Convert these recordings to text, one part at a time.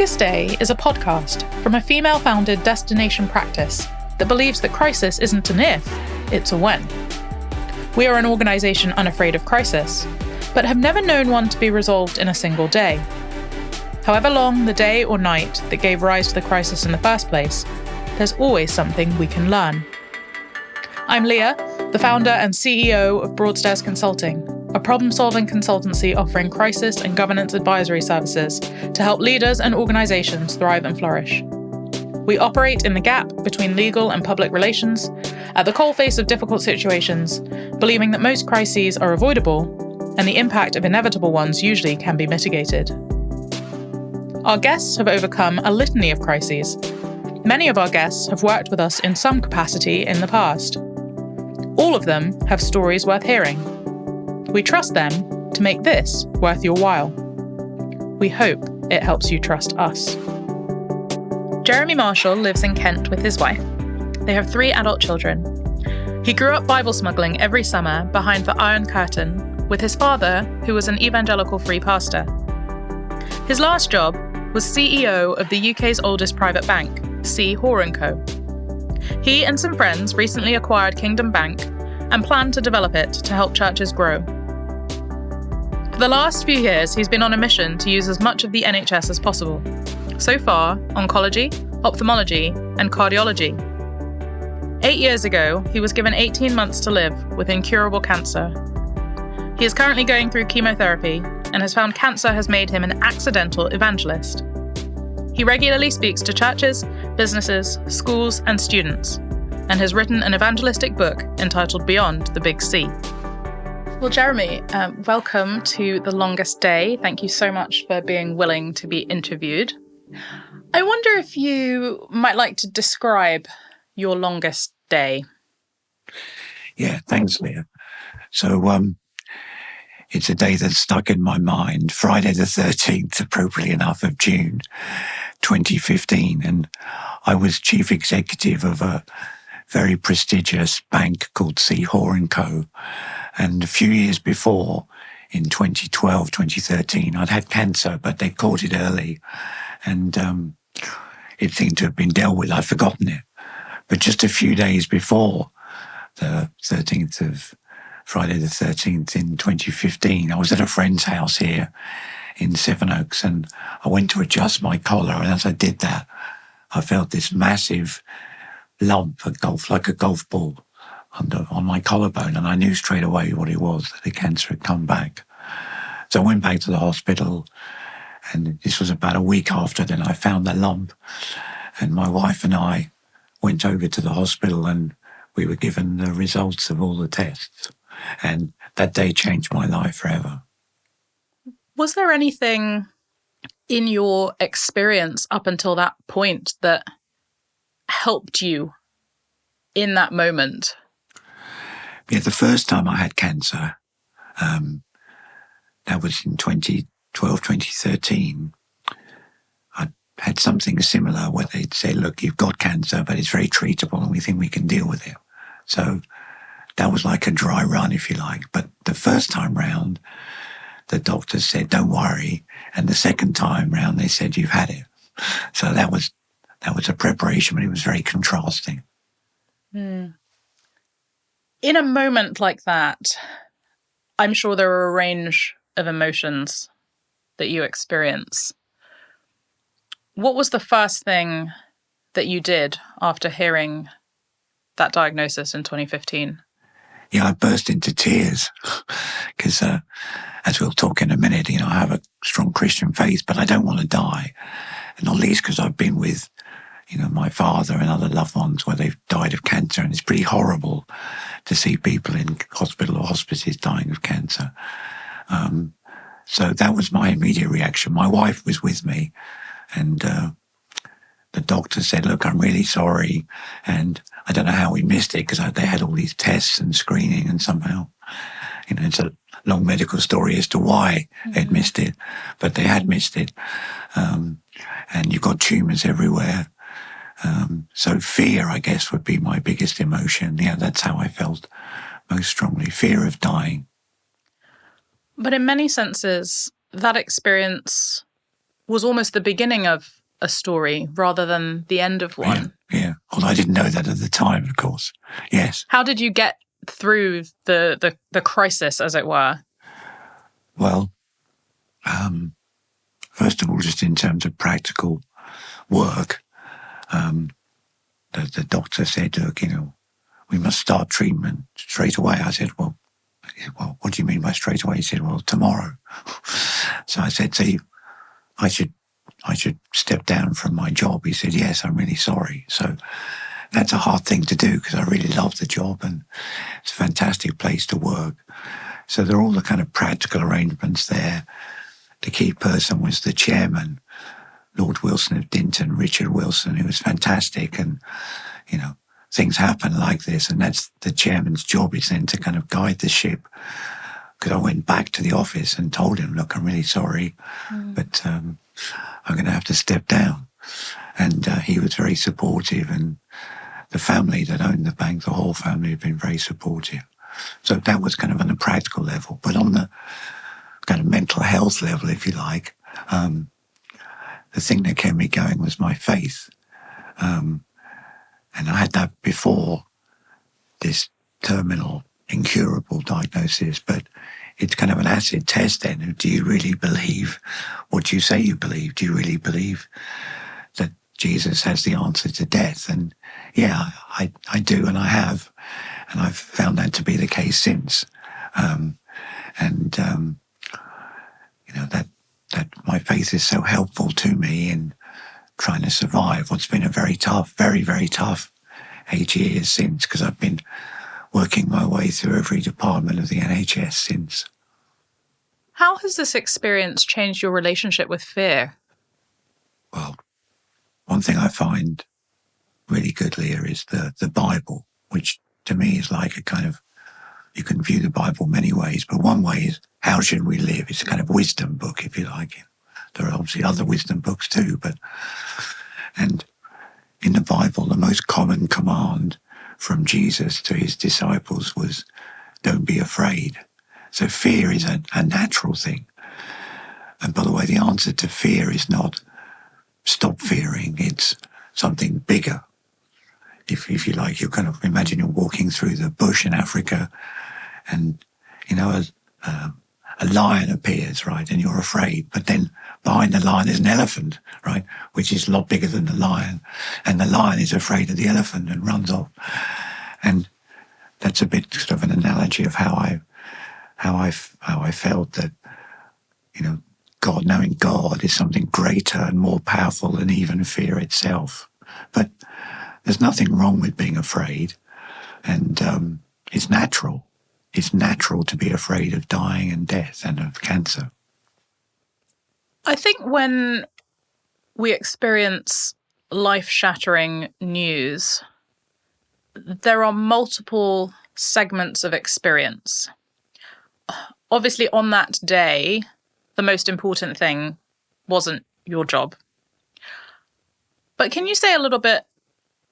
Longest Day is a podcast from a female-founded destination practice that believes that crisis isn't an if, it's a when. We are an organisation unafraid of crisis, but have never known one to be resolved in a single day. However long the day or night that gave rise to the crisis in the first place, there's always something we can learn. I'm Leah, the founder and CEO of Broadstairs Consulting, a problem-solving consultancy offering crisis and governance advisory services to help leaders and organisations thrive and flourish. We operate in the gap between legal and public relations, at the coalface of difficult situations, believing that most crises are avoidable and the impact of inevitable ones usually can be mitigated. Our guests have overcome a litany of crises. Many of our guests have worked with us in some capacity in the past. All of them have stories worth hearing. We trust them to make this worth your while. We hope it helps you trust us. Jeremy Marshall lives in Kent with his wife. They have 3 adult children. He grew up Bible smuggling every summer behind the Iron Curtain with his father, who was an evangelical free pastor. His last job was CEO of the UK's oldest private bank, C. Hoare & Co. He and some friends recently acquired Kingdom Bank and plan to develop it to help churches grow. For the last few years, he's been on a mission to use as much of the NHS as possible. So far, oncology, ophthalmology, and cardiology. 8 years ago, he was given 18 months to live with incurable cancer. He is currently going through chemotherapy and has found cancer has made him an accidental evangelist. He regularly speaks to churches, businesses, schools, and students, and has written an evangelistic book entitled Beyond the Big C. Well, Jeremy, welcome to The Longest Day. Thank you so much for being willing to be interviewed. I wonder if you might like to describe your longest day. Yeah, thanks, Leah. So it's a day that's stuck in my mind, Friday the 13th, appropriately enough, of June 2015. And I was chief executive of a very prestigious bank called C. Hoare & Co. And a few years before, in 2012, 2013, I'd had cancer, but they caught it early. And it seemed to have been dealt with. I'd forgotten it. But just a few days before the 13th of Friday the 13th in 2015, I was at a friend's house here in Sevenoaks, and I went to adjust my collar. And as I did that, I felt this massive lump, like a golf ball, on my collarbone, and I knew straight away what it was, that the cancer had come back. So I went back to the hospital, and this was about a week after then I found the lump, and my wife and I went over to the hospital and we were given the results of all the tests, and that day changed my life forever. Was there anything in your experience up until that point that helped you in that moment? Yeah, the first time I had cancer, that was in 2012, 2013. I had something similar where they'd say, look, you've got cancer, but it's very treatable and we think we can deal with it. So that was like a dry run, if you like. But the first time round, the doctors said, don't worry. And the second time round, they said, you've had it. So that was a preparation, but it was very contrasting. Mm. In a moment like that, I'm sure there are a range of emotions that you experience. What was the first thing that you did after hearing that diagnosis in 2015? Yeah, I burst into tears because, as we'll talk in a minute, I have a strong Christian faith, but I don't want to die. And not least because I've been with my father and other loved ones where they've died of cancer, and it's pretty horrible to see people in hospital or hospices dying of cancer. So that was my immediate reaction. My wife was with me, and the doctor said, look, I'm really sorry. And I don't know how we missed it because they had all these tests and screening, and somehow, it's a long medical story as to why they'd missed it, but they had missed it. And you've got tumours everywhere. So fear, I guess, would be my biggest emotion. Yeah, that's how I felt most strongly, fear of dying. But in many senses, that experience was almost the beginning of a story rather than the end of one. Yeah. Although I didn't know that at the time, of course. Yes. How did you get through the crisis, as it were? Well, first of all, just in terms of practical work, the doctor said, look, we must start treatment straight away. I said, well, what do you mean by straight away? He said, well, tomorrow. So I said, see, I should step down from my job. He said, yes, I'm really sorry. So that's a hard thing to do because I really love the job and it's a fantastic place to work. So there are all the kind of practical arrangements there. The key person was the chairman, Lord Wilson of Dinton, Richard Wilson, who was fantastic. And, things happen like this. And that's the chairman's job, is then to kind of guide the ship. Because I went back to the office and told him, look, I'm really sorry, but I'm going to have to step down. And he was very supportive. And the family that owned the bank, the whole family, have been very supportive. So that was kind of on a practical level. But on the kind of mental health level, if you like, the thing that kept me going was my faith. And I had that before this terminal, incurable diagnosis, but it's kind of an acid test then. Do you really believe what you say you believe? Do you really believe that Jesus has the answer to death? And yeah, I do, and I have. And I've found that to be the case since. That my faith is so helpful to me in trying to survive what's been a very tough, very, very tough 8 years since, because I've been working my way through every department of the NHS since. How has this experience changed your relationship with fear? Well, one thing I find really good, Leah, is the Bible, which to me is like a kind of, you can view the Bible many ways, but one way is how should we live? It's a kind of wisdom book, if you like. There are obviously other wisdom books too, and in the Bible, the most common command from Jesus to his disciples was, don't be afraid. So fear is a natural thing. And by the way, the answer to fear is not stop fearing, it's something bigger. If you like, you kind of imagine you're walking through the bush in Africa and, a lion appears, right, and you're afraid. But then behind the lion is an elephant, right, which is a lot bigger than the lion. And the lion is afraid of the elephant and runs off. And that's a bit sort of an analogy of how I felt that, God, knowing God is something greater and more powerful than even fear itself. But there's nothing wrong with being afraid. And it's natural. It's natural to be afraid of dying and death and of cancer. I think when we experience life-shattering news, there are multiple segments of experience. Obviously, on that day, the most important thing wasn't your job. But can you say a little bit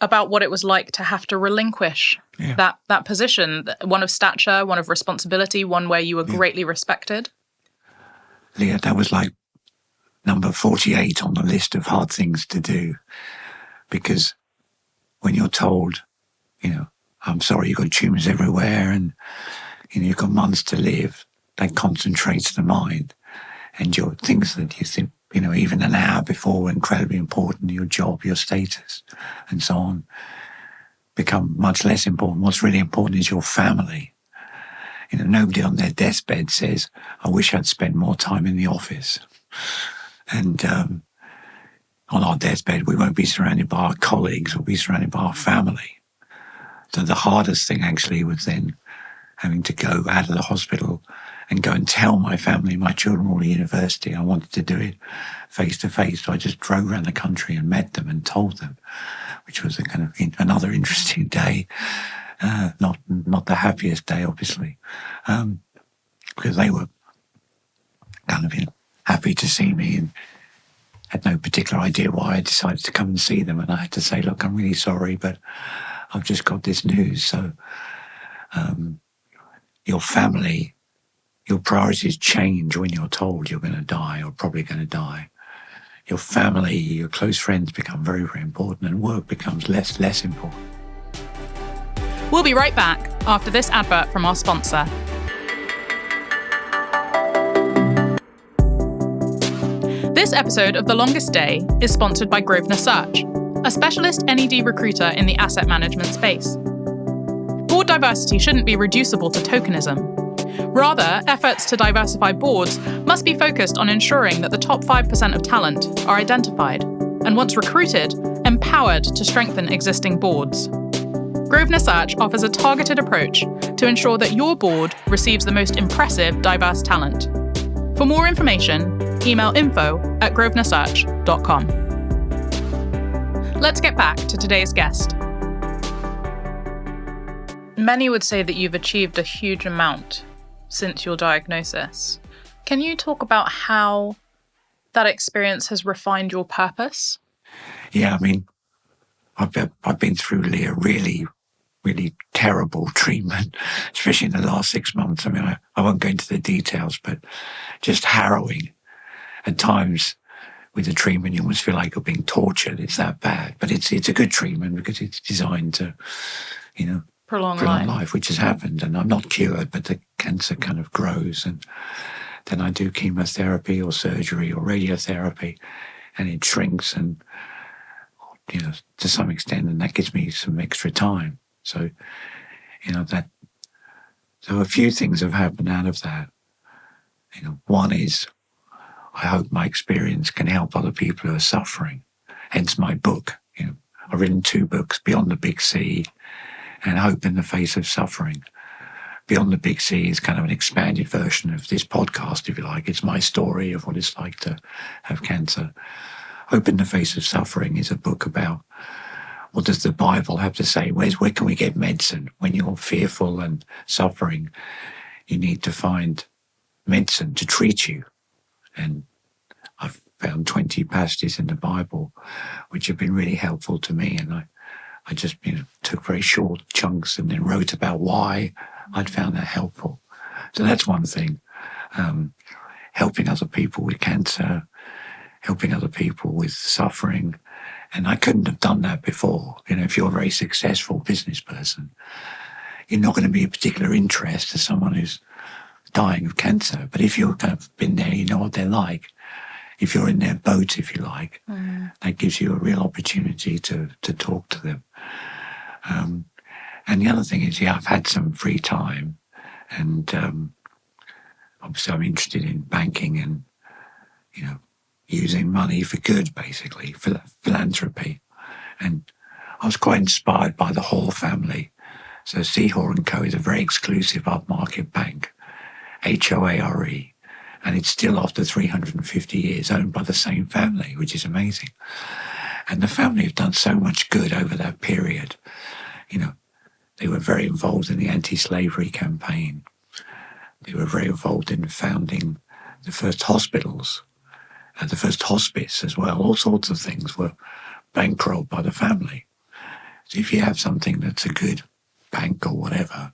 about what it was like to have to relinquish that position, one of stature, one of responsibility, one where you were greatly respected? Yeah, that was like number 48 on the list of hard things to do. Because when you're told, I'm sorry, you've got tumours everywhere and, you've got months to live, that concentrates the mind. And your things that you think, even an hour before were incredibly important, your job, your status, and so on, become much less important. What's really important is your family. Nobody on their deathbed says, I wish I'd spent more time in the office. And on our deathbed, we won't be surrounded by our colleagues, we'll be surrounded by our family. So the hardest thing actually was then having to go out of the hospital and go and tell my family, my children were all at university. I wanted to do it face to face. So I just drove around the country and met them and told them, which was a kind of another interesting day. Not the happiest day, obviously, because they were kind of happy to see me and had no particular idea why I decided to come and see them. And I had to say, look, I'm really sorry, but I've just got this news. So your family, your priorities change when you're told you're going to die or probably going to die. your family, your close friends become very, very important, and work becomes less important. We'll be right back after this advert from our sponsor. This episode of The Longest Day is sponsored by Grosvenor Search, a specialist NED recruiter in the asset management space. Board diversity shouldn't be reducible to tokenism. Rather, efforts to diversify boards must be focused on ensuring that the top 5% of talent are identified and, once recruited, empowered to strengthen existing boards. Grosvenor Search offers a targeted approach to ensure that your board receives the most impressive diverse talent. For more information, email info@grosvenorsearch.com. Let's get back to today's guest. Many would say that you've achieved a huge amount since your diagnosis. Can you talk about how that experience has refined your purpose? Yeah, I mean, I've been through a really terrible treatment, especially in the last 6 months. I mean, I won't go into the details, but just harrowing. At times with the treatment, you almost feel like you're being tortured. It's that bad. But it's a good treatment because it's designed to, Prolong life, which has happened. And I'm not cured, but the cancer kind of grows. And then I do chemotherapy or surgery or radiotherapy, and it shrinks and, to some extent, and that gives me some extra time. So, so a few things have happened out of that. One is I hope my experience can help other people who are suffering. Hence my book. I've written 2 books, Beyond the Big C and Hope in the Face of Suffering. Beyond the Big C is kind of an expanded version of this podcast, if you like. It's my story of what it's like to have cancer. Hope in the Face of Suffering is a book about what does the Bible have to say? Where can we get medicine? When you're fearful and suffering, you need to find medicine to treat you. And I've found 20 passages in the Bible which have been really helpful to me. And I just took very short chunks and then wrote about why I'd found that helpful. So that's one thing. Helping other people with cancer, helping other people with suffering. And I couldn't have done that before. If you're a very successful business person, you're not going to be of particular interest to someone who's dying of cancer. But if you've kind of been there, you know what they're like. If you're in their boat, if you like, that gives you a real opportunity to talk to them. And the other thing is, I've had some free time, and obviously I'm interested in banking and, using money for good, basically, for philanthropy. And I was quite inspired by the Hall family. So Seahor & Co. is a very exclusive upmarket bank, HOARE, and it's still, after 350 years, owned by the same family, which is amazing. And the family have done so much good over that period. They were very involved in the anti-slavery campaign. They were very involved in founding the first hospitals, and the first hospice as well. All sorts of things were bankrolled by the family. So if you have something that's a good bank or whatever,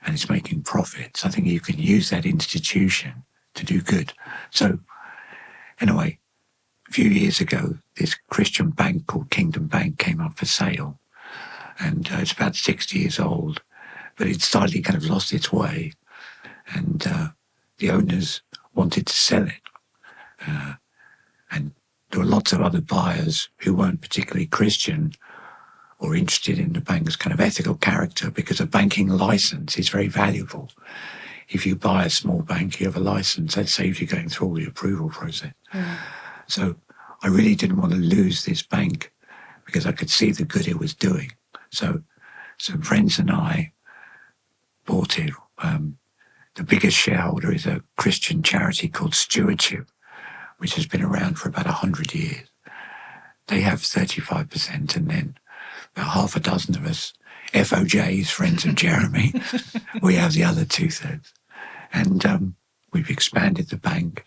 and it's making profits, I think you can use that institution to do good. So, anyway, a few years ago, this Christian bank called Kingdom Bank came up for sale. And it's about 60 years old, but it slightly kind of lost its way. And the owners wanted to sell it. And there were lots of other buyers who weren't particularly Christian or interested in the bank's kind of ethical character, because a banking license is very valuable. If you buy a small bank, you have a license, that saves you going through all the approval process. So I really didn't want to lose this bank because I could see the good it was doing. So some friends and I bought it. The biggest shareholder is a Christian charity called Stewardship, which has been around for about 100 years. They have 35%, and then about half a dozen of us, FOJs, friends of Jeremy, we have the other 2/3. And we've expanded the bank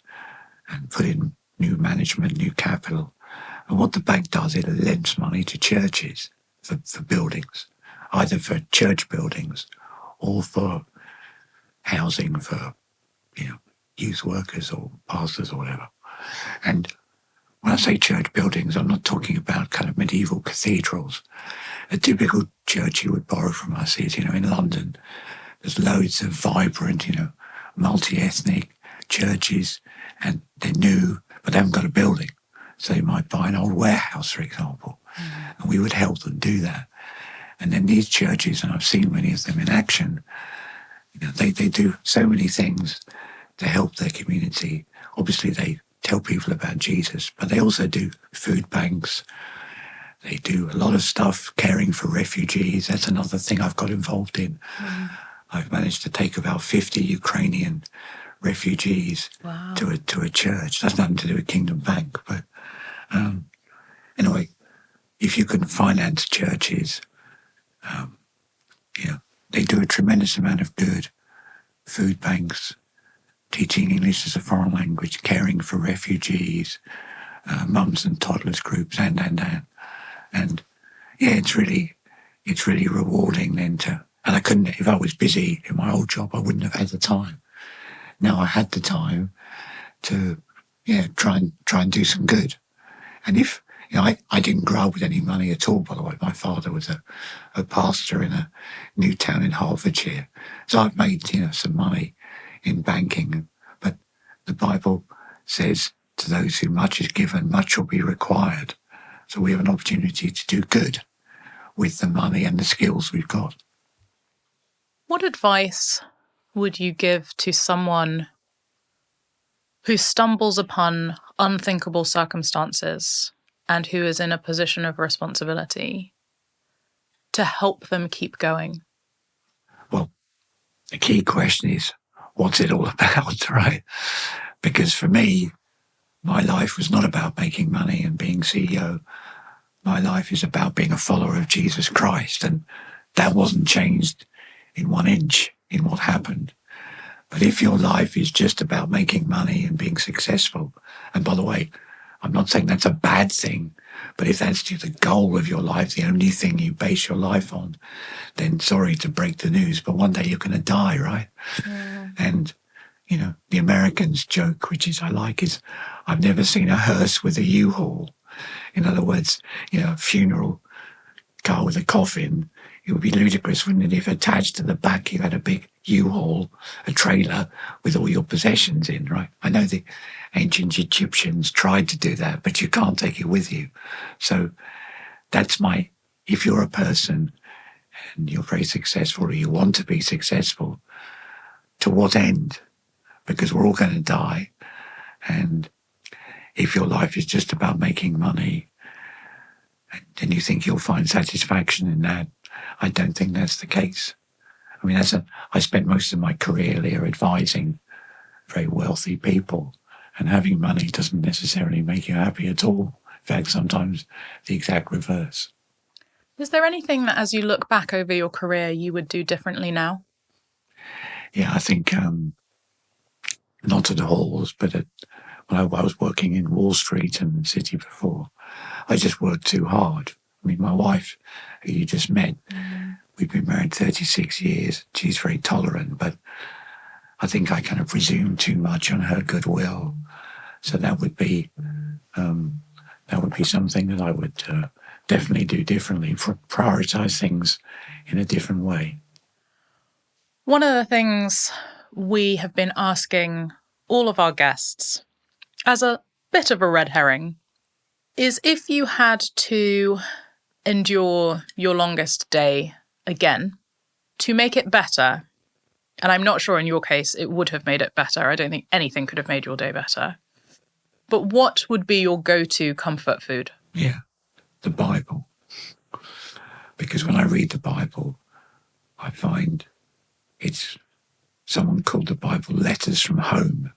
and put in new management, new capital. And what the bank does, it lends money to churches for buildings, either for church buildings or for housing for, youth workers or pastors or whatever. And When I say church buildings, I'm not talking about kind of medieval cathedrals. A typical church you would borrow from us is, in London, there's loads of vibrant, multi-ethnic churches, and they're new, but they haven't got a building. So they might buy an old warehouse, for example, and we would help them do that. And then these churches, and I've seen many of them in action, they do so many things to help their community. Obviously, they tell people about Jesus, but they also do food banks. They do a lot of stuff caring for refugees. That's another thing I've got involved in. I've managed to take about 50 Ukrainian refugees to a church. That's nothing to do with Kingdom Bank, but anyway, if you can finance churches, they do a tremendous amount of good. Food banks, teaching English as a foreign language, caring for refugees, mums and toddlers groups, and yeah, it's really rewarding then to. And I couldn't, if I was busy in my old job, I wouldn't have had the time. Now I had the time to, try and do some good. And if, I didn't grow up with any money at all, by the way. My father was a pastor in a new town in Hertfordshire. So I've made, some money in banking. But the Bible says, to those who much is given, much will be required. So we have an opportunity to do good with the money and the skills we've got. What advice would you give to someone who stumbles upon unthinkable circumstances and who is in a position of responsibility to help them keep going? Well, the key question is, what's it all about, right? Because for me, my life was not about making money and being CEO. My life is about being a follower of Jesus Christ. And that wasn't changed in 1 inch in what happened. But if your life is just about making money and being successful, and by the way, I'm not saying that's a bad thing, but if that's the goal of your life, the only thing you base your life on, then sorry to break the news, but one day you're going to die, right? Yeah. And, the Americans joke, which I like, is I've never seen a hearse with a U-Haul. In other words, a funeral car with a coffin. It would be ludicrous, wouldn't it, if attached to the back you had a big U-Haul, a trailer with all your possessions in, right? I know the ancient Egyptians tried to do that, but you can't take it with you. So that's if you're a person and you're very successful or you want to be successful, to what end? Because we're all going to die. And if your life is just about making money, and you think you'll find satisfaction in that, I don't think that's the case. I mean, I spent most of my career there advising very wealthy people, and having money doesn't necessarily make you happy at all. In fact, sometimes the exact reverse. Is there anything that, as you look back over your career, you would do differently now? Yeah, I think not at halls, but when I was working in Wall Street and the city before, I just worked too hard. I mean, my wife, who you just met, we've been married 36 years. She's very tolerant, but I think I kind of presumed too much on her goodwill. So that would be something that I would definitely do differently, prioritize things in a different way. One of the things we have been asking all of our guests, as a bit of a red herring, is if you had to endure your longest day again to make it better, and I'm not sure in your case it would have made it better. I don't think anything could have made your day better. But what would be your go-to comfort food? Yeah, the Bible. Because when I read the Bible, I find someone called the Bible letters from home.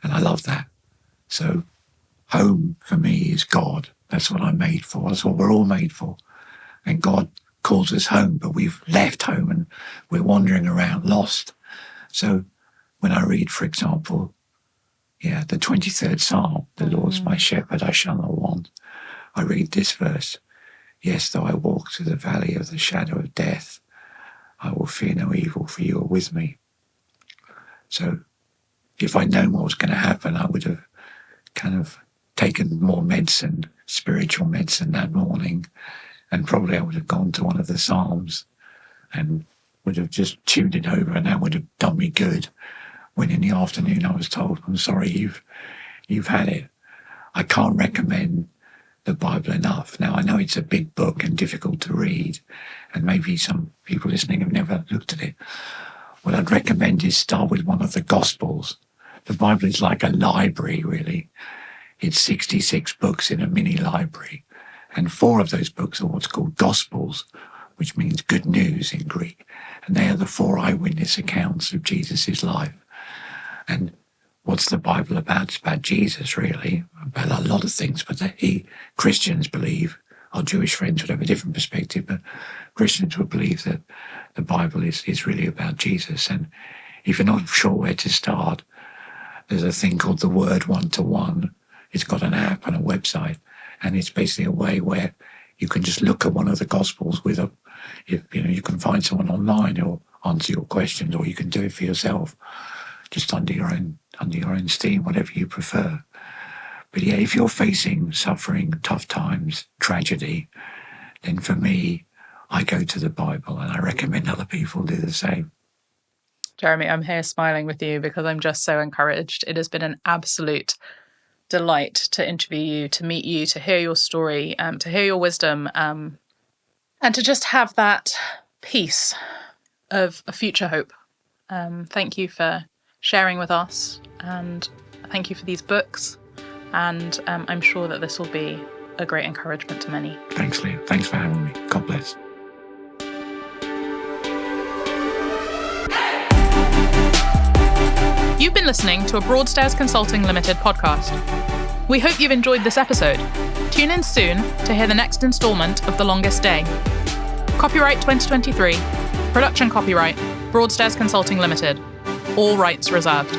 And I love that. So home for me is God. That's what I'm made for. That's what we're all made for. And God calls us home, but we've left home and we're wandering around lost. So when I read, for example, the 23rd Psalm, the Lord's my shepherd, I shall not want. I read this verse. Yes, though I walk through the valley of the shadow of death, I will fear no evil, for you are with me. So if I'd known what was going to happen, I would have kind of taken more medicine, spiritual medicine that morning, and probably I would have gone to one of the Psalms and would have just tuned it over, and that would have done me good. When in the afternoon I was told, I'm sorry, you've had it. I can't recommend the Bible enough. Now, I know it's a big book and difficult to read, and maybe some people listening have never looked at it. What I'd recommend is start with one of the Gospels. The Bible is like a library, really. It's 66 books in a mini library, and 4 of those books are what's called Gospels, which means good news in Greek. And they are the 4 eyewitness accounts of Jesus' life. And what's the Bible about? It's about Jesus, really, about a lot of things, but Christians believe, our Jewish friends would have a different perspective, but Christians would believe that the Bible is really about Jesus. And if you're not sure where to start, there's a thing called the Word One-to-One. It's got an app and a website, and it's basically a way where you can just look at one of the Gospels with you can find someone online who'll answer your questions, or you can do it for yourself, just under your own steam, whatever you prefer. But yeah, if you're facing suffering, tough times, tragedy, then for me, I go to the Bible, and I recommend other people do the same. Jeremy, I'm here smiling with you because I'm just so encouraged. It has been an absolute delight to interview you, to meet you, to hear your story, to hear your wisdom, and to just have that peace of a future hope. Thank you for sharing with us, and thank you for these books. And I'm sure that this will be a great encouragement to many. Thanks, Leah. Thanks for having me. God bless. You've been listening to a Broadstairs Consulting Limited podcast. We hope you've enjoyed this episode. Tune in soon to hear the next instalment of The Longest Day. Copyright 2023. Production copyright Broadstairs Consulting Limited. All rights reserved.